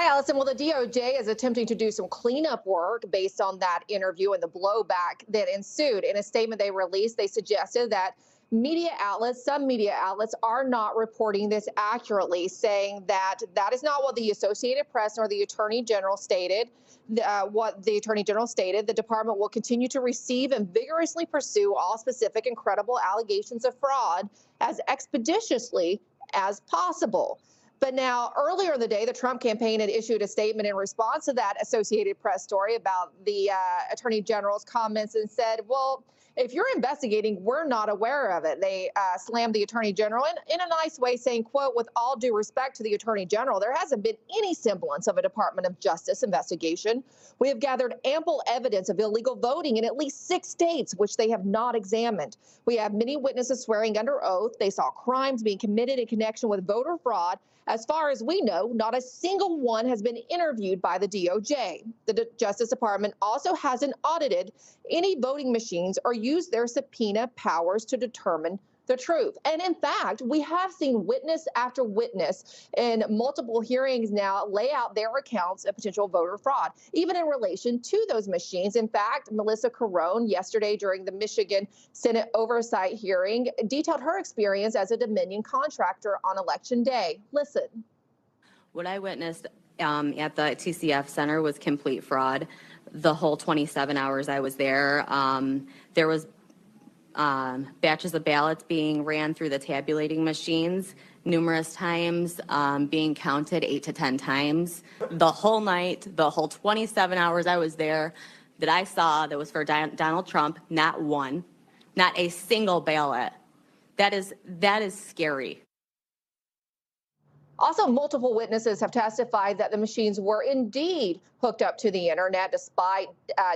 Hi, Allison. Well, the DOJ is attempting to do some cleanup work based on that interview and the blowback that ensued. In a statement they released, they suggested that some media outlets are not reporting this accurately, saying that that is not what the Associated Press or the Attorney General stated. What the Attorney General stated, the department will continue to receive and vigorously pursue all specific and credible allegations of fraud as expeditiously as possible. But now, earlier in the day, the Trump campaign had issued a statement in response to that Associated Press story about the Attorney General's comments and said, well, if you're investigating, we're not aware of it. They slammed the Attorney General in a nice way, saying, quote, with all due respect to the Attorney General, there hasn't been any semblance of a Department of Justice investigation. We have gathered ample evidence of illegal voting in at least 6 states, which they have not examined. We have many witnesses swearing under oath. They saw crimes being committed in connection with voter fraud. As far as we know, not a single one has been interviewed by the DOJ. The Justice Department also hasn't audited any voting machines or used their subpoena powers to determine the truth. And in fact, we have seen witness after witness in multiple hearings now lay out their accounts of potential voter fraud, even in relation to those machines. In fact, Melissa Carone, yesterday during the Michigan Senate oversight hearing, detailed her experience as a Dominion contractor on Election Day. Listen. What I witnessed at the TCF Center was complete fraud. The whole 27 hours I was there, there was batches of ballots being ran through the tabulating machines numerous times, being counted 8 to 10 times. The whole night, the whole 27 hours I was there, that I saw that was for Donald Trump, not one, not a single ballot. That is scary. Also, multiple witnesses have testified that the machines were indeed hooked up to the internet, despite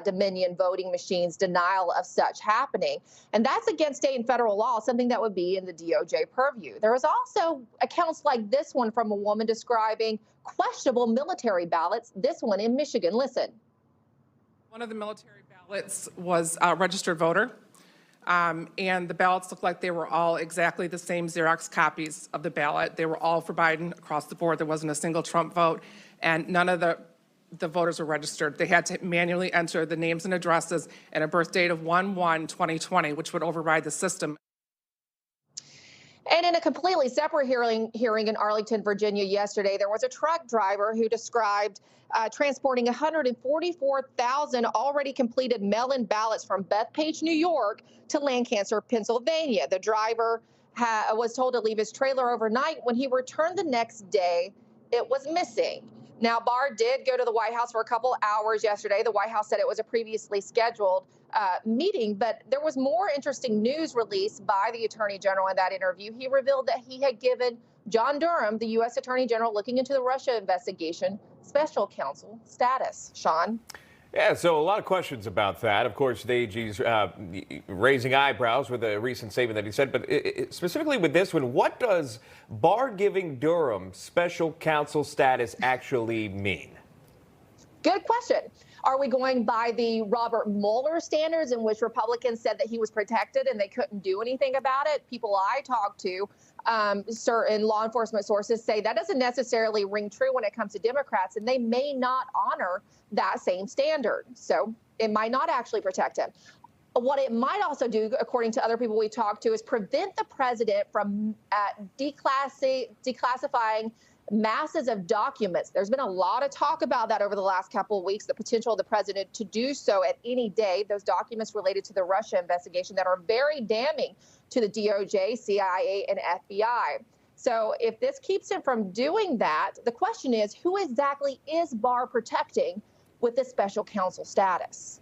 Dominion voting machines' denial of such happening. And that's against state and federal law, something that would be in the DOJ purview. There was also accounts like this one from a woman describing questionable military ballots, this one in Michigan. Listen. One of the military ballots was a registered voter. And the ballots looked like they were all exactly the same Xerox copies of the ballot. They were all for Biden across the board. There wasn't a single Trump vote, and none of the voters were registered. They had to manually enter the names and addresses and a birth date of 1/1/2020, which would override the system. And in a completely separate hearing in Arlington, Virginia yesterday, there was a truck driver who described transporting 144,000 already completed mail-in ballots from Bethpage, New York to Lancaster, Pennsylvania. The driver was told to leave his trailer overnight. When he returned the next day, it was missing. Now, Barr did go to the White House for a couple hours yesterday. The White House said it was a previously scheduled meeting, but there was more interesting news released by the Attorney General in that interview. He revealed that he had given John Durham, the U.S. Attorney General looking into the Russia investigation, special counsel status. Sean? Yeah, so a lot of questions about that. Of course, the AG's raising eyebrows with a recent statement that he said, but specifically with this one, what does Barr giving Durham special counsel status actually mean? Good question. Are we going by the Robert Mueller standards, in which Republicans said that he was protected and they couldn't do anything about it? People I talked to, certain law enforcement sources, say that doesn't necessarily ring true when it comes to Democrats, and they may not honor that same standard. So it might not actually protect him. What it might also do, according to other people we talked to, is prevent the president from declassifying masses of documents. There's been a lot of talk about that over the last couple of weeks, the potential of the president to do so at any day. Those documents related to the Russia investigation that are very damning to the DOJ, CIA, and FBI. So if this keeps him from doing that, the question is, who exactly is Barr protecting with this special counsel status?